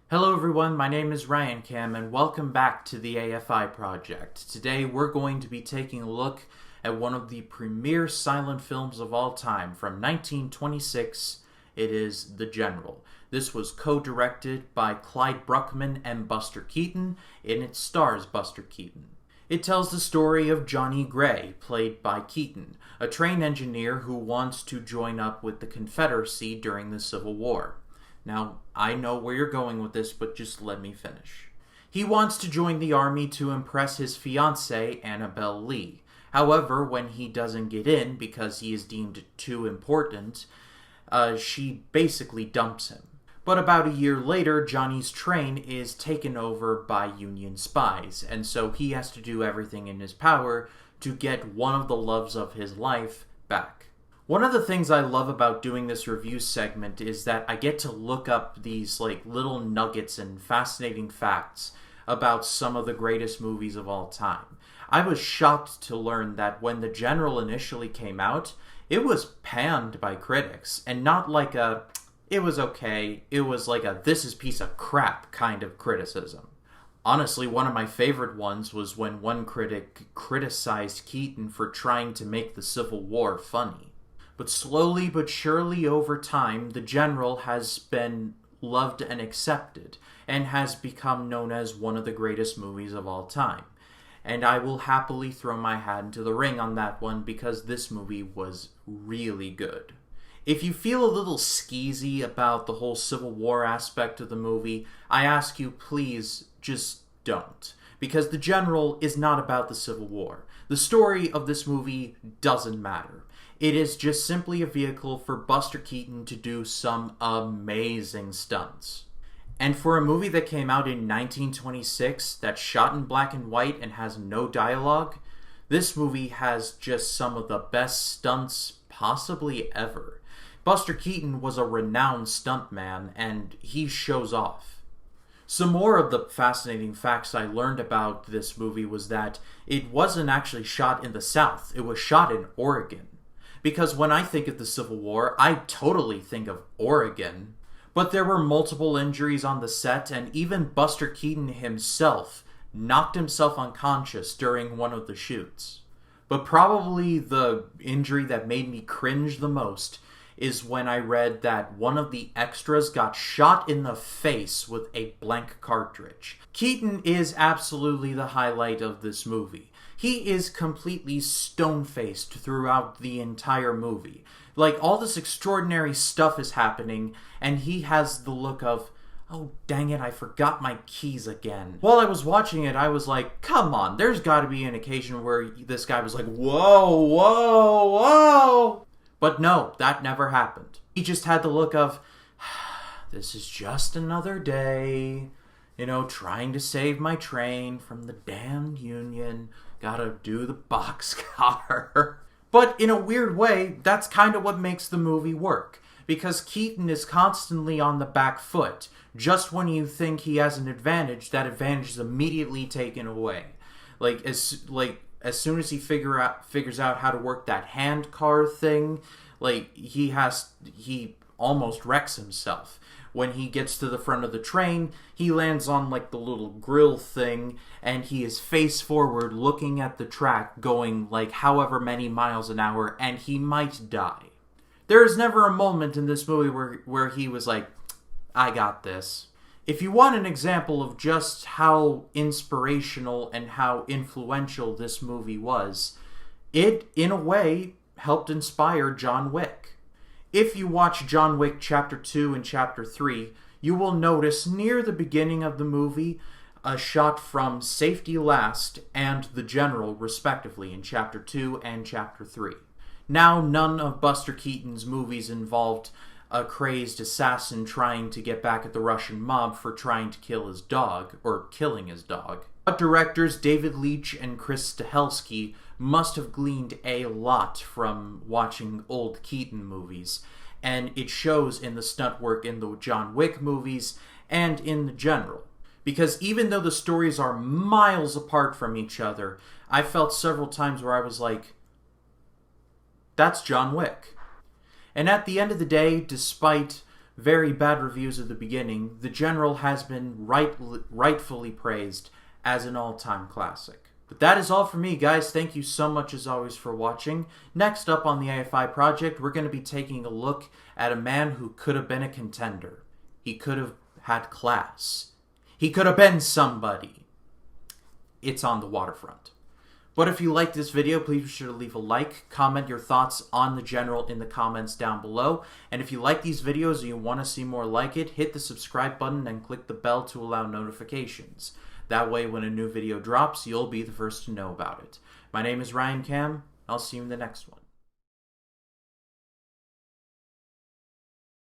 Hello everyone, my name is Ryan Cam and welcome back to the AFI Project. Today we're going to be taking a look at one of the premier silent films of all time from 1926. It is The General. This was co-directed by Clyde Bruckman and Buster Keaton, and it stars Buster Keaton. It tells the story of Johnny Gray, played by Keaton, a train engineer who wants to join up with the Confederacy during the Civil War. Now, I know where you're going with this, but just let me finish. He wants to join the army to impress his fiancée, Annabelle Lee. However, when he doesn't get in because he is deemed too important, she basically dumps him. But about a year later, Johnny's train is taken over by Union spies, and so he has to do everything in his power to get one of the loves of his life back. One of the things I love about doing this review segment is that I get to look up these little nuggets and fascinating facts about some of the greatest movies of all time. I was shocked to learn that when The General initially came out, it was panned by critics, and not like a, it was okay, it was like a, this is piece of crap kind of criticism. Honestly, one of my favorite ones was when one critic criticized Keaton for trying to make the Civil War funny. But slowly but surely over time, The General has been loved and accepted, and has become known as one of the greatest movies of all time. And I will happily throw my hat into the ring on that one because this movie was really good. If you feel a little skeezy about the whole Civil War aspect of the movie, I ask you please just don't. Because The General is not about the Civil War. The story of this movie doesn't matter. It is just simply a vehicle for Buster Keaton to do some amazing stunts. And for a movie that came out in 1926, that's shot in black and white and has no dialogue, this movie has just some of the best stunts possibly ever. Buster Keaton was a renowned stuntman, and he shows off. Some more of the fascinating facts I learned about this movie was that it wasn't actually shot in the South, it was shot in Oregon. Because when I think of the Civil War, I totally think of Oregon. But there were multiple injuries on the set, and even Buster Keaton himself knocked himself unconscious during one of the shoots. But probably the injury that made me cringe the most is when I read that one of the extras got shot in the face with a blank cartridge. Keaton is absolutely the highlight of this movie. He is completely stone-faced throughout the entire movie. All this extraordinary stuff is happening, and he has the look of, oh dang it, I forgot my keys again. While I was watching it, I was like, come on, there's gotta be an occasion where this guy was like, whoa, whoa, whoa. But no, that never happened. He just had the look of, this is just another day, trying to save my train from the damned Union. Gotta do the boxcar. But in a weird way, that's kind of what makes the movie work. Because Keaton is constantly on the back foot. Just when you think he has an advantage, that advantage is immediately taken away. As soon as he figures out how to work that hand car thing, he almost wrecks himself. When he gets to the front of the train, he lands on the little grill thing, and he is face forward looking at the track going however many miles an hour, and he might die. There is never a moment in this movie where he was like, I got this. If you want an example of just how inspirational and how influential this movie was, it, in a way, helped inspire John Wick. If you watch John Wick Chapter 2 and Chapter 3, you will notice near the beginning of the movie a shot from Safety Last and The General, respectively, in Chapter 2 and Chapter 3. Now, none of Buster Keaton's movies involved a crazed assassin trying to get back at the Russian mob for trying to kill his dog, or killing his dog. But directors David Leitch and Chris Stahelski must have gleaned a lot from watching old Keaton movies, and it shows in the stunt work in the John Wick movies and in The General. Because even though the stories are miles apart from each other, I felt several times where I was like, that's John Wick. And at the end of the day, despite very bad reviews at the beginning, The General has been rightfully praised as an all-time classic. But that is all for me, guys. Thank you so much, as always, for watching. Next up on the AFI Project, we're going to be taking a look at a man who could have been a contender. He could have had class. He could have been somebody. It's on the waterfront. But if you liked this video, please be sure to leave a like, comment your thoughts on The General in the comments down below. And if you like these videos and you want to see more like it, hit the subscribe button and click the bell to allow notifications. That way, when a new video drops, you'll be the first to know about it. My name is Ryan Cam. I'll see you in the next one.